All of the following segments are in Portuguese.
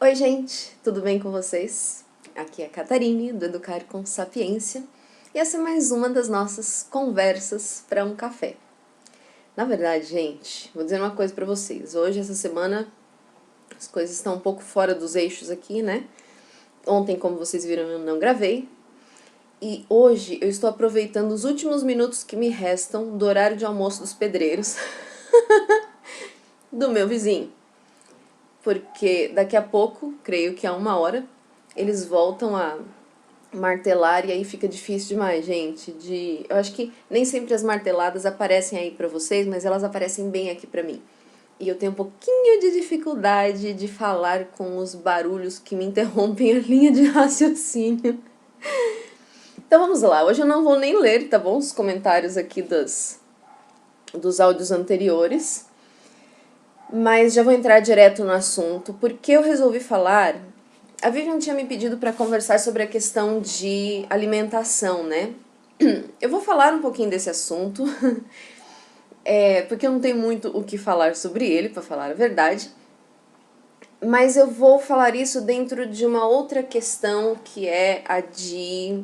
Oi, gente, tudo bem com vocês? Aqui é a Catarine, do Educar com Sapiência, e essa é mais uma das nossas conversas para um café. Na verdade, gente, vou dizer uma coisa para vocês. Hoje, essa semana, as coisas estão um pouco fora dos eixos aqui, né? Ontem, como vocês viram, eu não gravei. E hoje eu estou aproveitando os últimos minutos que me restam do horário de almoço dos pedreiros do meu vizinho. Porque daqui a pouco, creio que há 1 hora, eles voltam a martelar e aí fica difícil demais, gente. Eu acho que nem sempre as marteladas aparecem aí pra vocês, mas elas aparecem bem aqui pra mim. E eu tenho um pouquinho de dificuldade de falar com os barulhos que me interrompem a linha de raciocínio. Então vamos lá, hoje eu não vou nem ler, tá bom? Os comentários aqui dos áudios anteriores. Mas já vou entrar direto no assunto, porque eu resolvi falar. A Vivian tinha me pedido para conversar sobre a questão de alimentação, né? Eu vou falar um pouquinho desse assunto, porque eu não tenho muito o que falar sobre ele, para falar a verdade. Mas eu vou falar isso dentro de uma outra questão, que é a de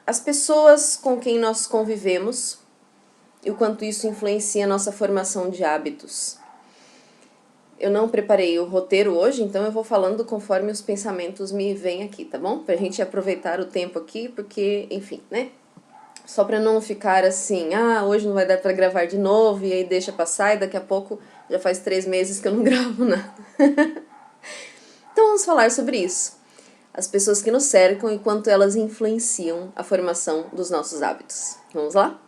as pessoas com quem nós convivemos e o quanto isso influencia a nossa formação de hábitos. Eu não preparei o roteiro hoje, então eu vou falando conforme os pensamentos me vêm aqui, tá bom? Pra gente aproveitar o tempo aqui, porque, enfim, né? Só pra não ficar assim, hoje não vai dar pra gravar de novo, e aí deixa passar, e daqui a pouco já faz 3 meses que eu não gravo nada. Então vamos falar sobre isso. As pessoas que nos cercam e quanto elas influenciam a formação dos nossos hábitos. Vamos lá?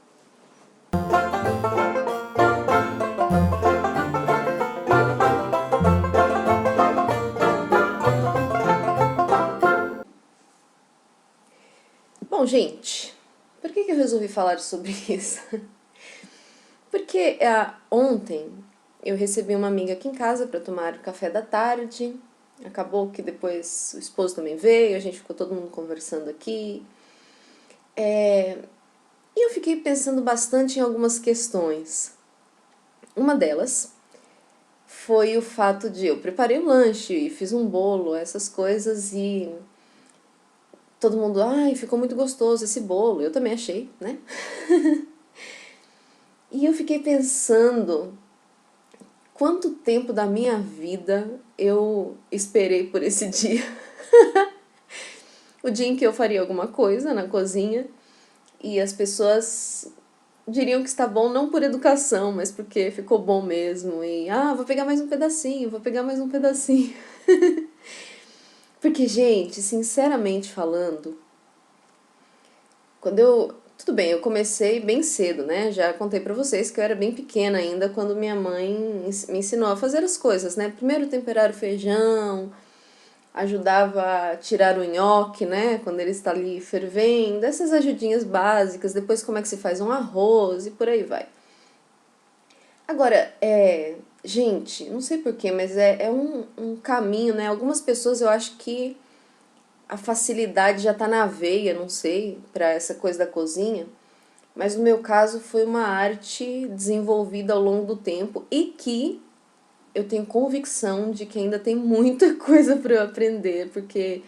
Bom, gente, por que eu resolvi falar sobre isso? Porque ontem eu recebi uma amiga aqui em casa para tomar o café da tarde. Acabou que depois o esposo também veio, a gente ficou todo mundo conversando aqui. E eu fiquei pensando bastante em algumas questões. Uma delas foi o fato de eu preparei um lanche e fiz um bolo, essas coisas, e todo mundo, ficou muito gostoso esse bolo. Eu também achei, né? E eu fiquei pensando quanto tempo da minha vida eu esperei por esse dia. O dia em que eu faria alguma coisa na cozinha e as pessoas diriam que está bom não por educação, mas porque ficou bom mesmo. E, vou pegar mais um pedacinho, vou pegar mais um pedacinho. Porque, gente, sinceramente falando, tudo bem, eu comecei bem cedo, né? Já contei pra vocês que eu era bem pequena ainda quando minha mãe me ensinou a fazer as coisas, né? Primeiro temperar o feijão, ajudava a tirar o nhoque, né? Quando ele está ali fervendo, essas ajudinhas básicas, depois como é que se faz um arroz e por aí vai. Agora, gente, não sei porquê, mas é um caminho, né? Algumas pessoas eu acho que a facilidade já tá na veia, não sei, para essa coisa da cozinha, mas no meu caso foi uma arte desenvolvida ao longo do tempo e que eu tenho convicção de que ainda tem muita coisa para eu aprender, porque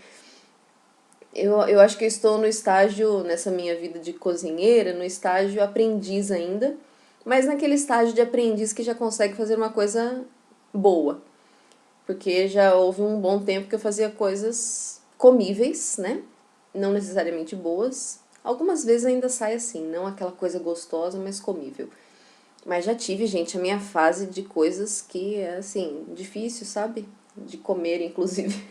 eu acho que eu estou no estágio, nessa minha vida de cozinheira, no estágio aprendiz ainda, mas naquele estágio de aprendiz que já consegue fazer uma coisa boa. Porque já houve um bom tempo que eu fazia coisas comíveis, né? Não necessariamente boas. Algumas vezes ainda sai assim, não aquela coisa gostosa, mas comível. Mas já tive, gente, a minha fase de coisas que é, assim, difícil, sabe? De comer, inclusive.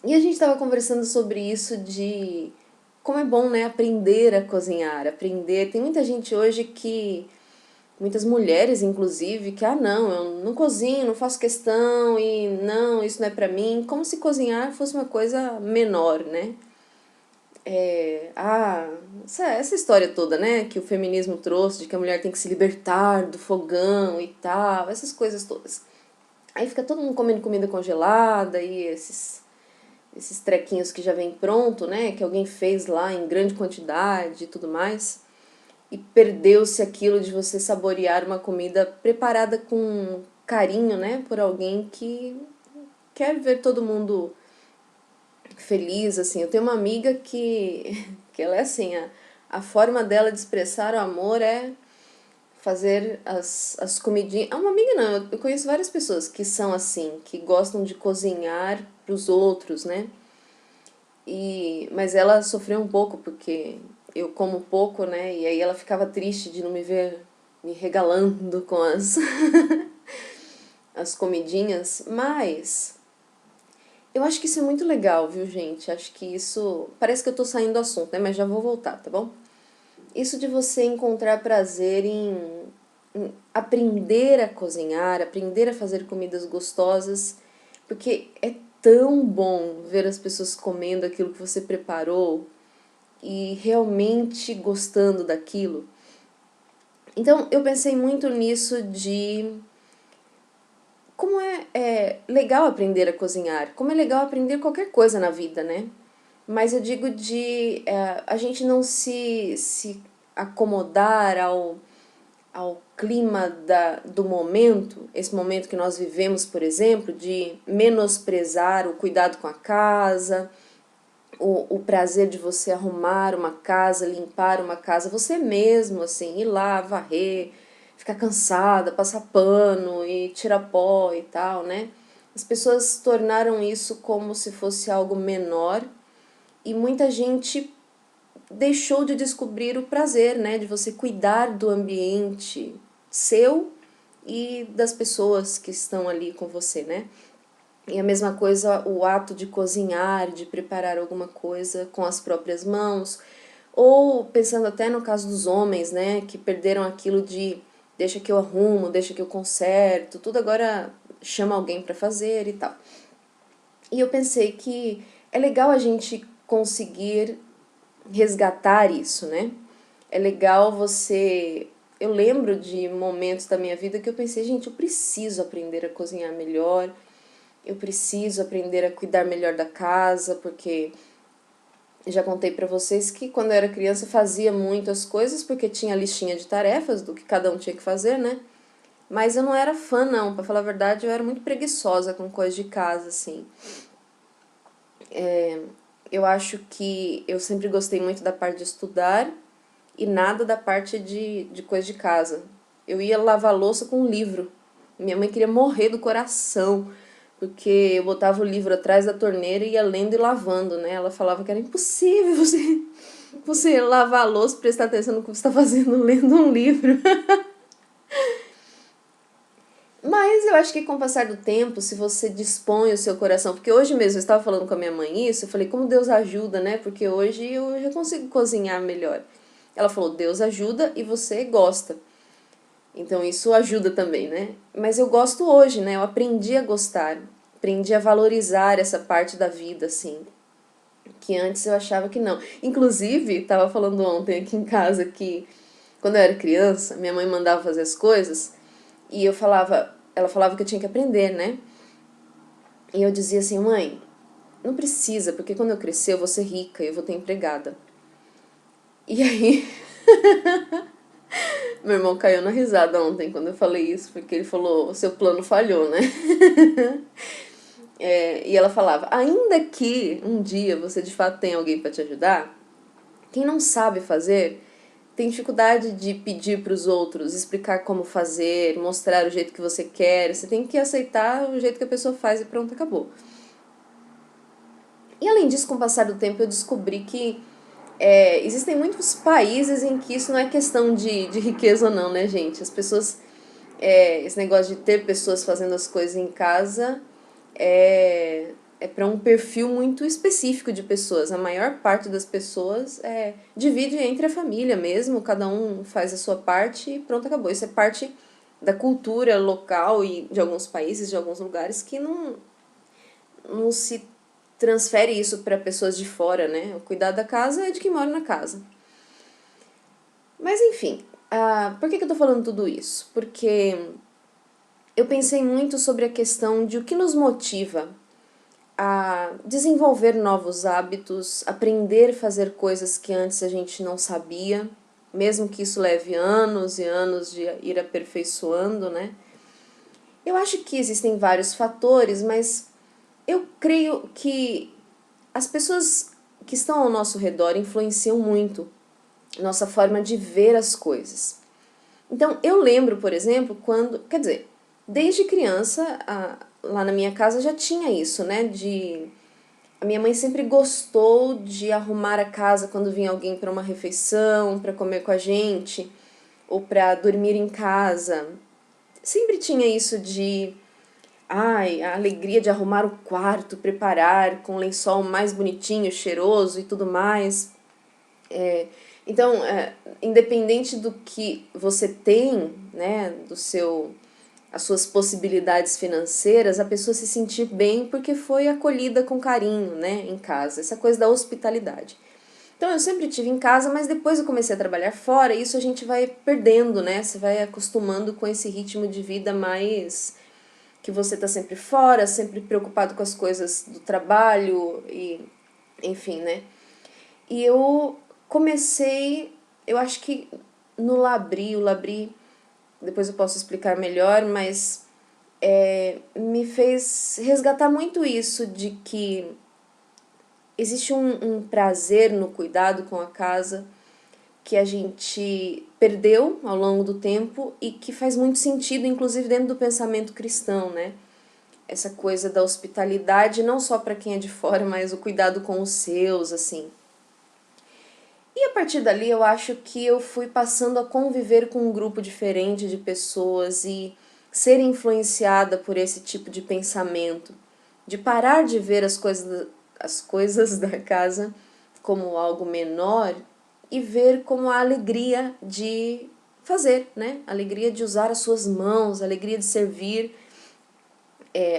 E a gente tava conversando sobre isso de como é bom, né, aprender a cozinhar, aprender. Tem muita gente hoje que, muitas mulheres inclusive, que, não, eu não cozinho, não faço questão e não, isso não é pra mim. Como se cozinhar fosse uma coisa menor, né? Essa história toda, né, que o feminismo trouxe, de que a mulher tem que se libertar do fogão e tal, essas coisas todas. Aí fica todo mundo comendo comida congelada e esses trequinhos que já vem pronto, né, que alguém fez lá em grande quantidade e tudo mais. E perdeu-se aquilo de você saborear uma comida preparada com carinho, né, por alguém que quer ver todo mundo feliz, assim. Eu tenho uma amiga que ela é assim, a forma dela de expressar o amor é fazer as comidinhas. Ah, uma amiga não, eu conheço várias pessoas que são assim, que gostam de cozinhar pros outros, né? Mas ela sofreu um pouco porque eu como pouco, né? E aí ela ficava triste de não me ver me regalando com as comidinhas, mas eu acho que isso é muito legal, viu, gente? Acho que isso. Parece que eu tô saindo do assunto, né? Mas já vou voltar, tá bom? Isso de você encontrar prazer em aprender a cozinhar, aprender a fazer comidas gostosas, porque é tão bom ver as pessoas comendo aquilo que você preparou e realmente gostando daquilo. Então eu pensei muito nisso de como é legal aprender a cozinhar, como é legal aprender qualquer coisa na vida, né? Mas eu digo de a gente não se acomodar ao clima do momento, esse momento que nós vivemos, por exemplo, de menosprezar o cuidado com a casa, o prazer de você arrumar uma casa, limpar uma casa, você mesmo, assim, ir lá, varrer, ficar cansada, passar pano e tirar pó e tal, né? As pessoas tornaram isso como se fosse algo menor e muita gente deixou de descobrir o prazer, né, de você cuidar do ambiente seu e das pessoas que estão ali com você, né? E a mesma coisa o ato de cozinhar, de preparar alguma coisa com as próprias mãos, ou pensando até no caso dos homens, né, que perderam aquilo de deixa que eu arrumo, deixa que eu conserto, tudo agora chama alguém para fazer e tal. E eu pensei que é legal a gente conseguir resgatar isso, né? É legal você. Eu lembro de momentos da minha vida que eu pensei, gente, eu preciso aprender a cozinhar melhor, eu preciso aprender a cuidar melhor da casa, porque já contei pra vocês que quando eu era criança eu fazia muitas coisas porque tinha listinha de tarefas do que cada um tinha que fazer, né? Mas eu não era fã, não. Pra falar a verdade, eu era muito preguiçosa com coisas de casa, assim. Eu acho que eu sempre gostei muito da parte de estudar e nada da parte de coisa de casa. Eu ia lavar louça com um livro. Minha mãe queria morrer do coração, porque eu botava o livro atrás da torneira e ia lendo e lavando, né? Ela falava que era impossível você lavar a louça, prestar atenção no que você está fazendo lendo um livro. Mas eu acho que com o passar do tempo, se você dispõe o seu coração, porque hoje mesmo eu estava falando com a minha mãe isso, eu falei, como Deus ajuda, né? Porque hoje eu já consigo cozinhar melhor. Ela falou, Deus ajuda e você gosta. Então isso ajuda também, né? Mas eu gosto hoje, né? Eu aprendi a gostar, aprendi a valorizar essa parte da vida, assim, que antes eu achava que não. Inclusive, estava falando ontem aqui em casa que quando eu era criança, minha mãe mandava fazer as coisas e ela falava que eu tinha que aprender, né? E eu dizia assim, mãe, não precisa, porque quando eu crescer eu vou ser rica, eu vou ter empregada. E aí, meu irmão caiu na risada ontem quando eu falei isso, porque ele falou, o seu plano falhou, né? E ela falava, ainda que um dia você de fato tenha alguém para te ajudar, quem não sabe fazer tem dificuldade de pedir para os outros, explicar como fazer, mostrar o jeito que você quer. Você tem que aceitar o jeito que a pessoa faz e pronto, acabou. E além disso, com o passar do tempo, eu descobri que existem muitos países em que isso não é questão de riqueza ou não, né, gente? As pessoas. Esse negócio de ter pessoas fazendo as coisas em casa é para um perfil muito específico de pessoas. A maior parte das pessoas divide entre a família mesmo, cada um faz a sua parte e pronto, acabou. Isso é parte da cultura local e de alguns países, de alguns lugares, que não se transfere isso para pessoas de fora, né? O cuidado da casa é de quem mora na casa. Mas enfim, por que eu tô falando tudo isso? Porque eu pensei muito sobre a questão de o que nos motiva a desenvolver novos hábitos, aprender a fazer coisas que antes a gente não sabia, mesmo que isso leve anos e anos de ir aperfeiçoando, né? Eu acho que existem vários fatores, mas eu creio que as pessoas que estão ao nosso redor influenciam muito nossa forma de ver as coisas. Então, eu lembro, por exemplo, quando, quer dizer, desde criança, lá na minha casa já tinha isso, né, a minha mãe sempre gostou de arrumar a casa quando vinha alguém para uma refeição, para comer com a gente, ou para dormir em casa. Sempre tinha isso de, ai, a alegria de arrumar o quarto, preparar com o lençol mais bonitinho, cheiroso e tudo mais. Então, independente do que você tem, né, as suas possibilidades financeiras, a pessoa se sentir bem porque foi acolhida com carinho, né, em casa. Essa coisa da hospitalidade. Então, eu sempre tive em casa, mas depois eu comecei a trabalhar fora e isso a gente vai perdendo, né? Você vai acostumando com esse ritmo de vida mais que você tá sempre fora, sempre preocupado com as coisas do trabalho e enfim, né? E eu comecei, eu acho que no Labri, o Labri, depois eu posso explicar melhor, mas me fez resgatar muito isso de que existe um prazer no cuidado com a casa que a gente perdeu ao longo do tempo e que faz muito sentido, inclusive dentro do pensamento cristão, né? Essa coisa da hospitalidade, não só para quem é de fora, mas o cuidado com os seus, assim. E a partir dali eu acho que eu fui passando a conviver com um grupo diferente de pessoas e ser influenciada por esse tipo de pensamento, de parar de ver as coisas da casa como algo menor e ver como a alegria de fazer, né? A alegria de usar as suas mãos, a alegria de servir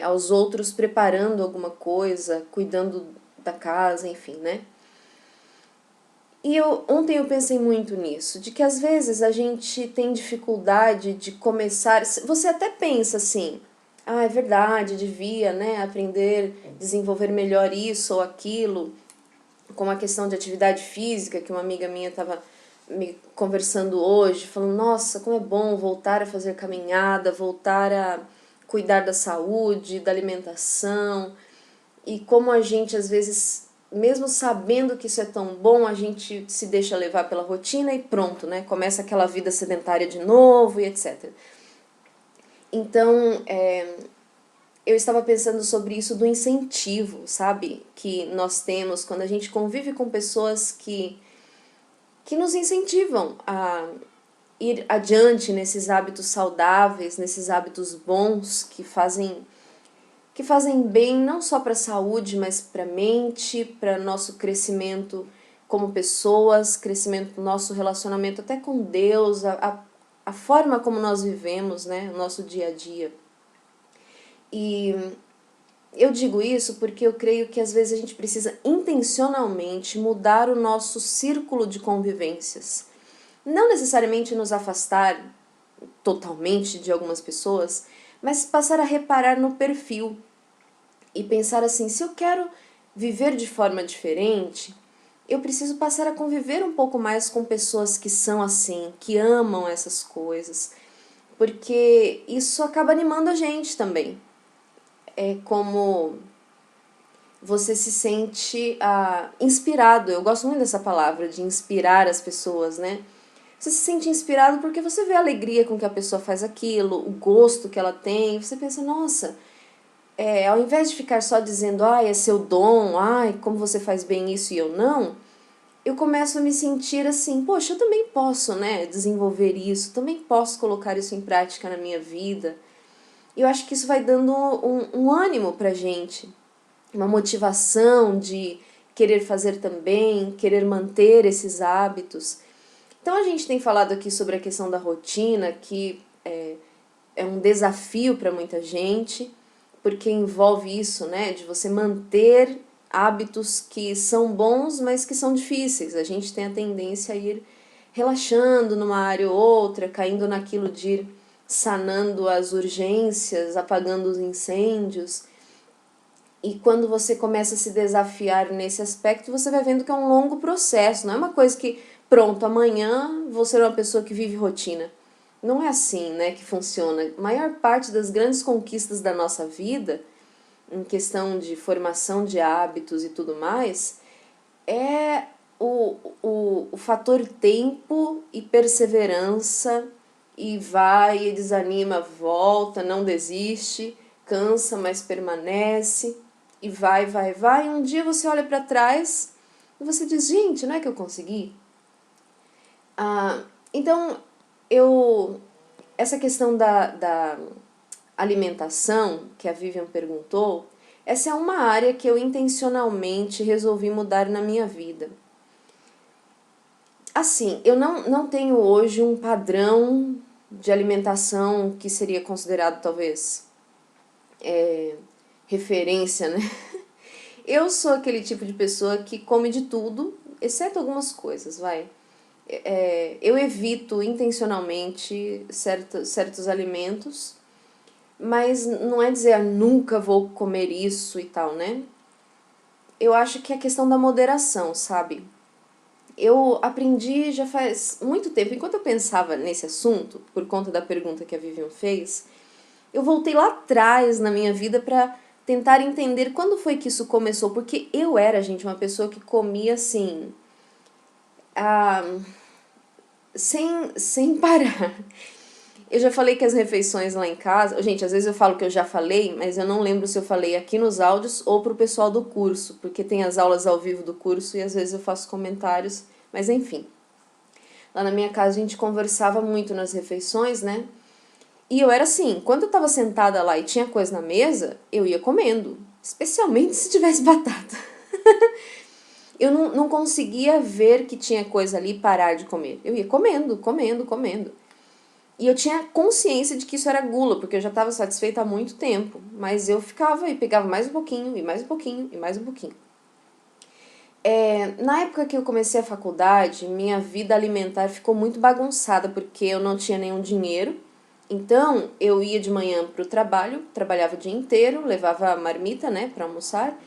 aos outros preparando alguma coisa, cuidando da casa, enfim, né? E ontem eu pensei muito nisso, de que às vezes a gente tem dificuldade de começar. Você até pensa assim, ah, é verdade, devia, né, aprender, desenvolver melhor isso ou aquilo, como a questão de atividade física, que uma amiga minha estava me conversando hoje, falando, nossa, como é bom voltar a fazer caminhada, voltar a cuidar da saúde, da alimentação, e como a gente às vezes, mesmo sabendo que isso é tão bom, a gente se deixa levar pela rotina e pronto, né? Começa aquela vida sedentária de novo e etc. Então, eu estava pensando sobre isso do incentivo, sabe? Que nós temos quando a gente convive com pessoas que nos incentivam a ir adiante nesses hábitos saudáveis, nesses hábitos bons que fazem bem não só para a saúde, mas para a mente, para nosso crescimento como pessoas, crescimento do nosso relacionamento até com Deus, a forma como nós vivemos, né, o nosso dia a dia. E eu digo isso porque eu creio que às vezes a gente precisa intencionalmente mudar o nosso círculo de convivências. Não necessariamente nos afastar totalmente de algumas pessoas, mas passar a reparar no perfil e pensar assim, se eu quero viver de forma diferente, eu preciso passar a conviver um pouco mais com pessoas que são assim, que amam essas coisas, porque isso acaba animando a gente também. É como você se sente inspirado, eu gosto muito dessa palavra, de inspirar as pessoas, né? Você se sente inspirado porque você vê a alegria com que a pessoa faz aquilo, o gosto que ela tem, você pensa, nossa, ao invés de ficar só dizendo, ai, é seu dom, ai, como você faz bem isso e eu não, eu começo a me sentir assim, poxa, eu também posso, né, desenvolver isso, também posso colocar isso em prática na minha vida. E eu acho que isso vai dando um ânimo pra gente, uma motivação de querer fazer também, querer manter esses hábitos. Então a gente tem falado aqui sobre a questão da rotina, que é um desafio para muita gente, porque envolve isso, né, de você manter hábitos que são bons, mas que são difíceis. A gente tem a tendência a ir relaxando numa área ou outra, caindo naquilo de ir sanando as urgências, apagando os incêndios. E quando você começa a se desafiar nesse aspecto, você vai vendo que é um longo processo, não é uma coisa que, pronto, amanhã vou ser uma pessoa que vive rotina. não é assim, né, que funciona. A maior parte das grandes conquistas da nossa vida, em questão de formação de hábitos e tudo mais, é o fator tempo e perseverança, e vai, e desanima, volta, não desiste, cansa, mas permanece, e vai, vai, vai. E um dia você olha para trás e você diz, gente, não é que eu consegui? Então, essa questão da alimentação, que a Vivian perguntou, essa é uma área que eu intencionalmente resolvi mudar na minha vida. Assim, eu não tenho hoje um padrão de alimentação que seria considerado, talvez, referência, né? Eu sou aquele tipo de pessoa que come de tudo, exceto algumas coisas, vai. Eu evito intencionalmente certos alimentos, mas não é dizer, nunca vou comer isso e tal, né? Eu acho que é questão da moderação, sabe? Eu aprendi já faz muito tempo, enquanto eu pensava nesse assunto, por conta da pergunta que a Vivian fez, eu voltei lá atrás na minha vida para tentar entender quando foi que isso começou, porque eu era, gente, uma pessoa que comia assim, sem parar. Eu já falei que as refeições lá em casa... Gente, às vezes eu falo que eu já falei, mas eu não lembro se eu falei aqui nos áudios ou pro pessoal do curso, porque tem as aulas ao vivo do curso e às vezes eu faço comentários, mas enfim. Lá na minha casa a gente conversava muito nas refeições, né? E eu era assim, quando eu tava sentada lá e tinha coisa na mesa, eu ia comendo, especialmente se tivesse batata. Eu não conseguia ver que tinha coisa ali e parar de comer. Eu ia comendo, comendo, comendo. E eu tinha consciência de que isso era gula, porque eu já estava satisfeita há muito tempo. Mas eu ficava e pegava mais um pouquinho, e mais um pouquinho, e mais um pouquinho. Na época que eu comecei a faculdade, minha vida alimentar ficou muito bagunçada, porque eu não tinha nenhum dinheiro. Então, eu ia de manhã para o trabalho, trabalhava o dia inteiro, levava a marmita, né, para almoçar.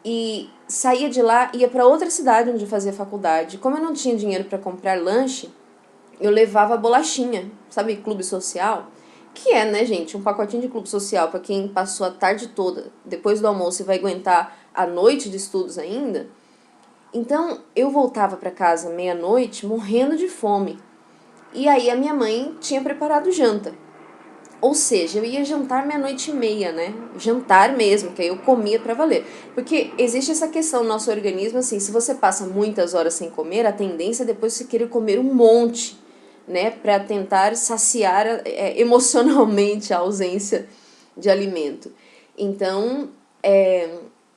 E saía de lá, ia para outra cidade onde eu fazia faculdade. Como eu não tinha dinheiro para comprar lanche, eu levava bolachinha, sabe, clube social? Que é, né, gente, um pacotinho de clube social para quem passou a tarde toda, depois do almoço e vai aguentar a noite de estudos ainda. Então, eu voltava para casa meia-noite morrendo de fome. E aí a minha mãe tinha preparado janta. Ou seja, eu ia jantar meia-noite e meia, né? Jantar mesmo, que aí eu comia pra valer. Porque existe essa questão no nosso organismo, assim, se você passa muitas horas sem comer, a tendência é depois você querer comer um monte, né? Pra tentar saciar emocionalmente a ausência de alimento. Então,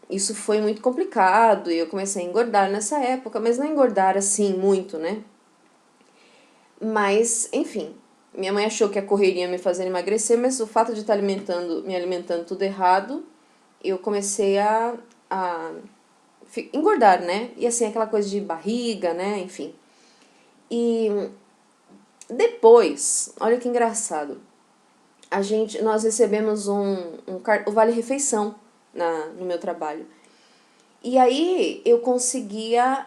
isso foi muito complicado e eu comecei a engordar nessa época, mas não engordar assim muito, né? Mas, enfim, minha mãe achou que a correria ia me fazer emagrecer, mas o fato de estar me alimentando tudo errado, eu comecei a engordar, né? E assim, aquela coisa de barriga, né? Enfim. E depois, olha que engraçado, nós recebemos o Vale Refeição no meu trabalho. E aí eu conseguia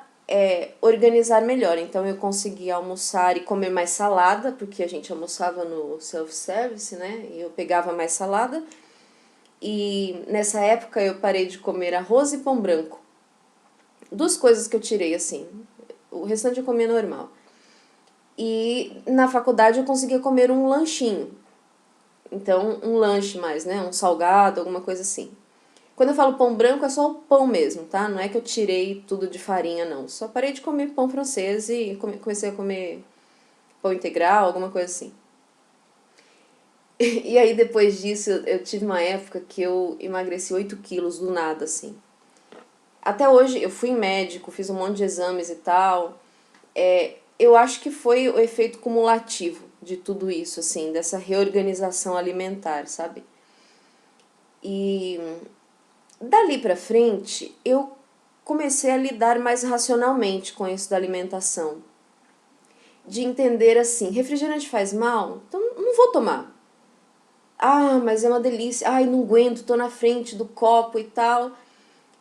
organizar melhor. Então eu conseguia almoçar e comer mais salada, porque a gente almoçava no self-service, né? E eu pegava mais salada. E nessa época eu parei de comer arroz e pão branco. Duas coisas que eu tirei, assim. O restante eu comia normal. E na faculdade eu conseguia comer um lanchinho. Então, um lanche mais, né? Um salgado, alguma coisa assim. Quando eu falo pão branco, é só o pão mesmo, tá? Não é que eu tirei tudo de farinha, não. Só parei de comer pão francês e comecei a comer pão integral, alguma coisa assim. E aí, depois disso, eu tive uma época que eu emagreci 8 quilos do nada, assim. Até hoje, eu fui em médico, fiz um monte de exames e tal. Eu acho que foi o efeito cumulativo de tudo isso, assim, dessa reorganização alimentar, sabe? E dali pra frente, eu comecei a lidar mais racionalmente com isso da alimentação. De entender assim, refrigerante faz mal? Então não vou tomar. Ah, mas é uma delícia. Ai, não aguento, tô na frente do copo e tal.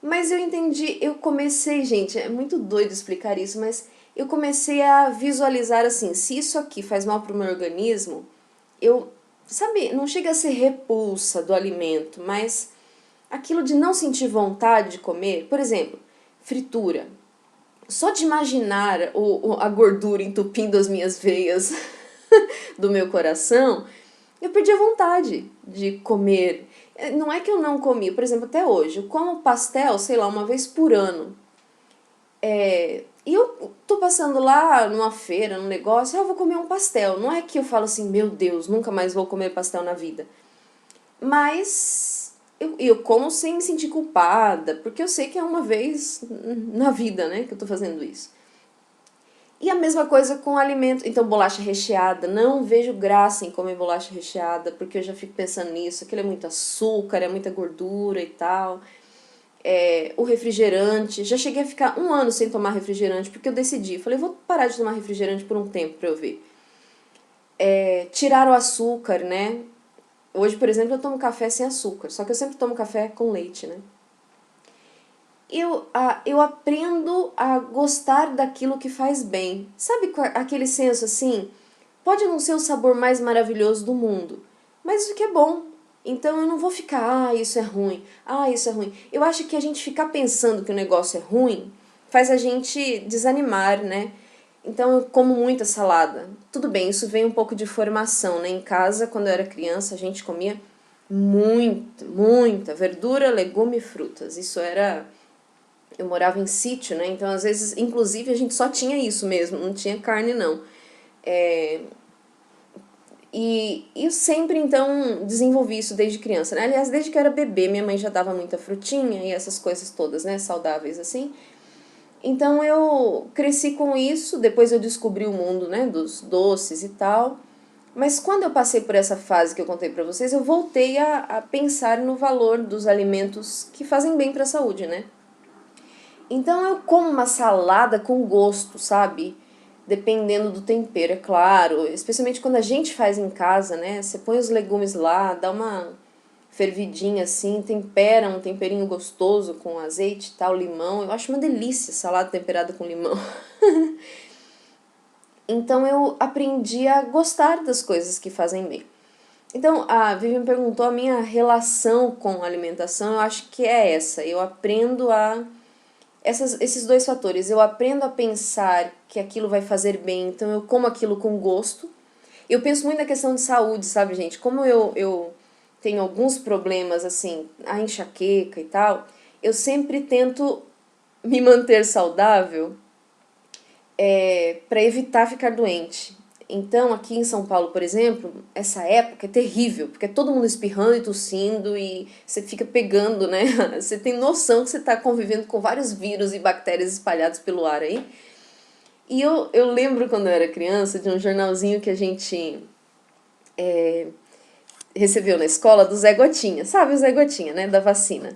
Mas eu entendi, eu comecei, gente, é muito doido explicar isso, mas eu comecei a visualizar assim, se isso aqui faz mal para o meu organismo, eu, sabe, não chega a ser repulsa do alimento, mas aquilo de não sentir vontade de comer, por exemplo, fritura. Só de imaginar a gordura entupindo as minhas veias do meu coração, eu perdi a vontade de comer. Não é que eu não comi, por exemplo, até hoje, eu como pastel, sei lá, uma vez por ano. E eu tô passando lá numa feira, num negócio, eu vou comer um pastel. Não é que eu falo assim, meu Deus, nunca mais vou comer pastel na vida. Mas eu como sem me sentir culpada, porque eu sei que é uma vez na vida, né, que eu tô fazendo isso. E a mesma coisa com alimento. Então, bolacha recheada. Não vejo graça em comer bolacha recheada, porque eu já fico pensando nisso. Aquilo é muito açúcar, é muita gordura e tal. O refrigerante. Já cheguei a ficar 1 ano sem tomar refrigerante, porque eu decidi. Falei, vou parar de tomar refrigerante por um tempo pra eu ver. Tirar o açúcar, né? Hoje, por exemplo, eu tomo café sem açúcar. Só que eu sempre tomo café com leite, né? Eu aprendo a gostar daquilo que faz bem. Sabe aquele senso assim? Pode não ser o sabor mais maravilhoso do mundo, mas isso que é bom. Então eu não vou ficar, isso é ruim, isso é ruim. Eu acho que a gente ficar pensando que o negócio é ruim faz a gente desanimar, né? Então eu como muita salada. Tudo bem, isso vem um pouco de formação, né? Em casa, quando eu era criança, a gente comia muita verdura, legume e frutas. Isso era... Eu morava em sítio, né? Então, às vezes, inclusive, a gente só tinha isso mesmo, não tinha carne, não. E eu sempre, então, desenvolvi isso desde criança, né? Aliás, desde que eu era bebê, minha mãe já dava muita frutinha e essas coisas todas, né? Saudáveis, assim. Então, eu cresci com isso, depois eu descobri o mundo, né? Dos doces e tal. Mas quando eu passei por essa fase que eu contei pra vocês, eu voltei a pensar no valor dos alimentos que fazem bem pra saúde, né? Então eu como uma salada com gosto, sabe? Dependendo do tempero, é claro. Especialmente quando a gente faz em casa, né? Você põe os legumes lá, dá uma fervidinha assim, tempera um temperinho gostoso com azeite e tal, limão. Eu acho uma delícia salada temperada com limão. Então eu aprendi a gostar das coisas que fazem bem. Então, a Vivi me perguntou a minha relação com a alimentação, eu acho que é essa. Eu aprendo a esses dois fatores. Eu aprendo a pensar que aquilo vai fazer bem, então eu como aquilo com gosto. Eu penso muito na questão de saúde, sabe, gente? Como eu tenho alguns problemas, assim, a enxaqueca e tal, eu sempre tento me manter saudável para evitar ficar doente. Então, aqui em São Paulo, por exemplo, essa época é terrível, porque é todo mundo espirrando e tossindo e você fica pegando, né? Você tem noção que você está convivendo com vários vírus e bactérias espalhados pelo ar aí. E eu lembro quando eu era criança de um jornalzinho que a gente recebeu na escola do Zé Gotinha, sabe o Zé Gotinha, né? Da vacina.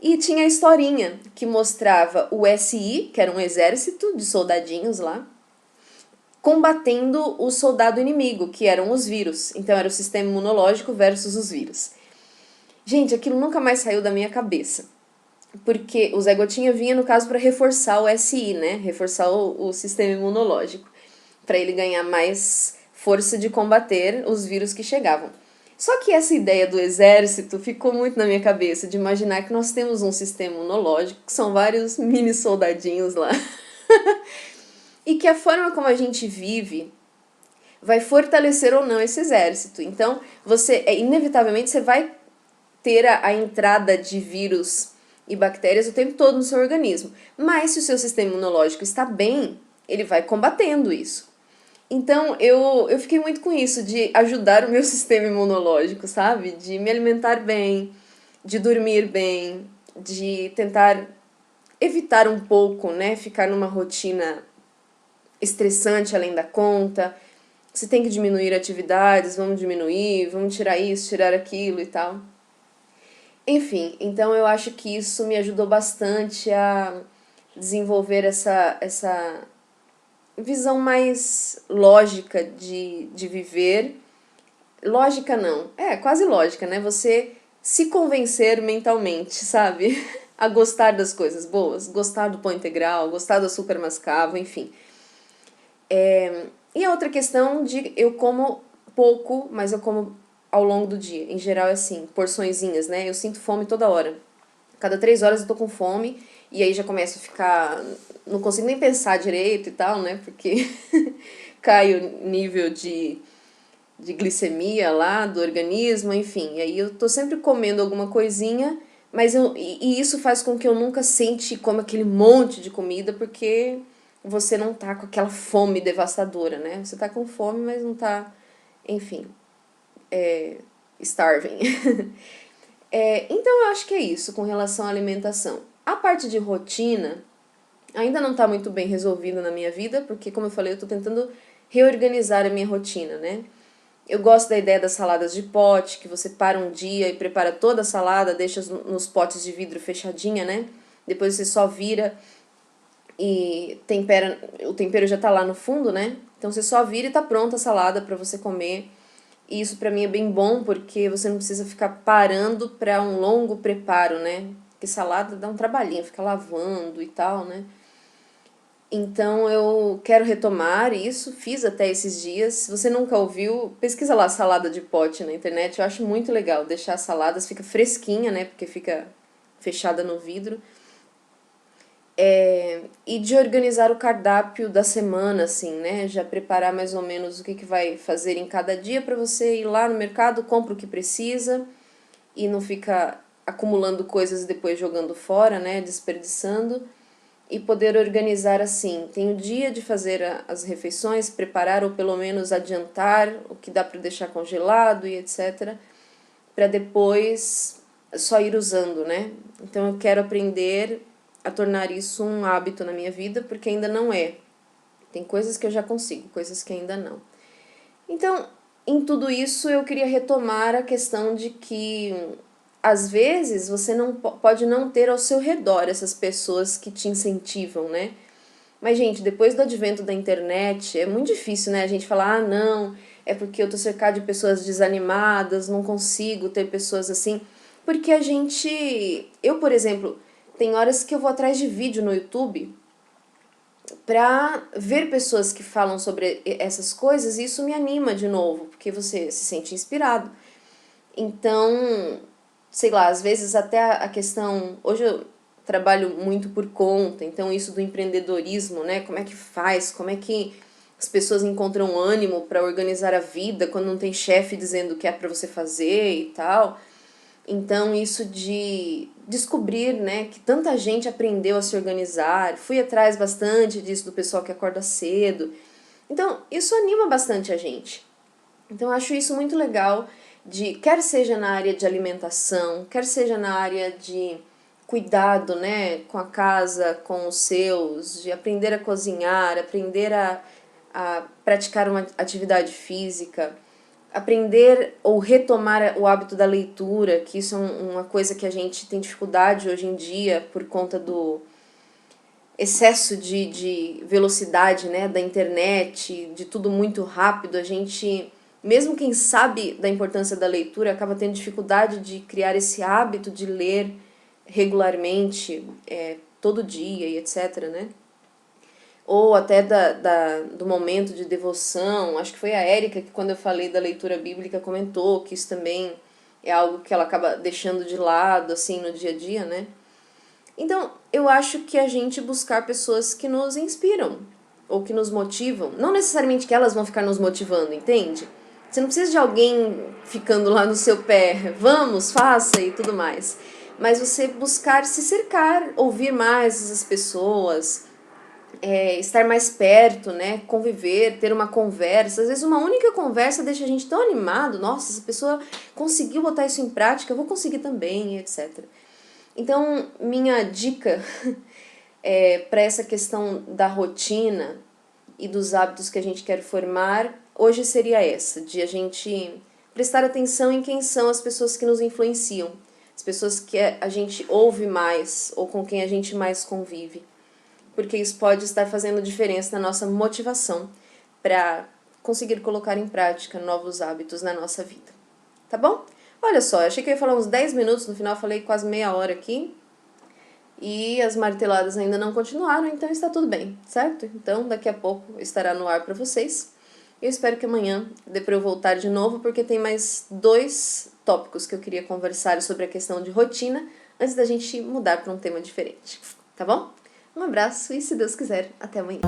E tinha a historinha que mostrava o SI, que era um exército de soldadinhos lá, combatendo o soldado inimigo, que eram os vírus. Então era o sistema imunológico versus os vírus. Gente, aquilo nunca mais saiu da minha cabeça. Porque o Zé Gotinha vinha, no caso, para reforçar o SI, né? Reforçar o sistema imunológico. Para ele ganhar mais força de combater os vírus que chegavam. Só que essa ideia do exército ficou muito na minha cabeça, de imaginar que nós temos um sistema imunológico, que são vários mini soldadinhos lá. E que a forma como a gente vive vai fortalecer ou não esse exército. Então, inevitavelmente, você vai ter a entrada de vírus e bactérias o tempo todo no seu organismo. Mas se o seu sistema imunológico está bem, ele vai combatendo isso. Então, eu fiquei muito com isso, de ajudar o meu sistema imunológico, sabe? De me alimentar bem, de dormir bem, de tentar evitar um pouco, né? Ficar numa rotina estressante além da conta. Se tem que diminuir atividades, vamos diminuir, vamos tirar isso, tirar aquilo e tal. Enfim, então eu acho que isso me ajudou bastante a desenvolver essa visão mais lógica de viver. Lógica não, quase lógica, né? Você se convencer mentalmente, sabe? A gostar das coisas boas, gostar do pão integral, gostar do açúcar mascavo, enfim. E a outra questão de eu como pouco, mas eu como ao longo do dia. Em geral é assim, porçõezinhas, né? Eu sinto fome toda hora. Cada 3 horas eu tô com fome e aí já começo a ficar... Não consigo nem pensar direito e tal, né? Porque cai o nível de glicemia lá do organismo, enfim. E aí eu tô sempre comendo alguma coisinha, mas e isso faz com que eu nunca sente como aquele monte de comida, porque você não tá com aquela fome devastadora, né? Você tá com fome, mas não tá, enfim, starving. Então eu acho que é isso com relação à alimentação. A parte de rotina ainda não tá muito bem resolvida na minha vida, porque como eu falei, eu tô tentando reorganizar a minha rotina, né? Eu gosto da ideia das saladas de pote, que você para um dia e prepara toda a salada, deixa nos potes de vidro fechadinha, né? Depois você só vira e tempera, o tempero já tá lá no fundo, né? Então você só vira e tá pronta a salada para você comer. E isso pra mim é bem bom, porque você não precisa ficar parando para um longo preparo, né? Porque salada dá um trabalhinho, fica lavando e tal, né? Então eu quero retomar isso, fiz até esses dias. Se você nunca ouviu, pesquisa lá salada de pote na internet, eu acho muito legal deixar as saladas, fica fresquinha, né? Porque fica fechada no vidro. E de organizar o cardápio da semana, assim, né? Já preparar mais ou menos o que vai fazer em cada dia para você ir lá no mercado, compra o que precisa e não fica acumulando coisas e depois jogando fora, né? Desperdiçando. E poder organizar assim, tem o dia de fazer as refeições, preparar ou pelo menos adiantar o que dá para deixar congelado e etc, para depois só ir usando, né? Então eu quero aprender a tornar isso um hábito na minha vida, porque ainda não é. Tem coisas que eu já consigo, coisas que ainda não. Então, em tudo isso eu queria retomar a questão de que às vezes você não pode não ter ao seu redor essas pessoas que te incentivam, né? Mas, gente, depois do advento da internet, é muito difícil, né? A gente falar, ah, não, é porque eu tô cercado de pessoas desanimadas, não consigo ter pessoas assim. Porque a gente... Eu, por exemplo, tem horas que eu vou atrás de vídeo no YouTube pra ver pessoas que falam sobre essas coisas e isso me anima de novo, porque você se sente inspirado. Então, sei lá, às vezes até a questão... Hoje eu trabalho muito por conta, então isso do empreendedorismo, né? Como é que faz? Como é que as pessoas encontram ânimo para organizar a vida quando não tem chefe dizendo o que é para você fazer e tal. Então, isso de descobrir, né, que tanta gente aprendeu a se organizar. Fui atrás bastante disso do pessoal que acorda cedo. Então, isso anima bastante a gente. Então, eu acho isso muito legal, de quer seja na área de alimentação, quer seja na área de cuidado, né, com a casa, com os seus, de aprender a cozinhar, aprender a praticar uma atividade física, aprender ou retomar o hábito da leitura, que isso é uma coisa que a gente tem dificuldade hoje em dia por conta do excesso de velocidade, né, da internet, de tudo muito rápido. A gente, mesmo quem sabe da importância da leitura, acaba tendo dificuldade de criar esse hábito de ler regularmente, todo dia e etc, né? Ou até do momento de devoção. Acho que foi a Érica que, quando eu falei da leitura bíblica, comentou que isso também é algo que ela acaba deixando de lado, assim, no dia a dia, né? Então, eu acho que a gente buscar pessoas que nos inspiram, ou que nos motivam, não necessariamente que elas vão ficar nos motivando, entende? Você não precisa de alguém ficando lá no seu pé, vamos, faça e tudo mais. Mas você buscar se cercar, ouvir mais essas pessoas, estar mais perto, né? Conviver, ter uma conversa. Às vezes uma única conversa deixa a gente tão animado. Nossa, essa pessoa conseguiu botar isso em prática, eu vou conseguir também, etc. Então, minha dica para essa questão da rotina e dos hábitos que a gente quer formar, hoje seria essa, de a gente prestar atenção em quem são as pessoas que nos influenciam, as pessoas que a gente ouve mais ou com quem a gente mais convive, porque isso pode estar fazendo diferença na nossa motivação para conseguir colocar em prática novos hábitos na nossa vida. Tá bom? Olha só, eu achei que eu ia falar uns 10 minutos, no final eu falei quase meia hora aqui. e as marteladas ainda não continuaram, então está tudo bem, certo? Então daqui a pouco estará no ar para vocês. Eu espero que amanhã dê para eu voltar de novo, porque tem mais 2 tópicos que eu queria conversar sobre a questão de rotina, antes da gente mudar para um tema diferente, tá bom? Um abraço e, se Deus quiser, até amanhã.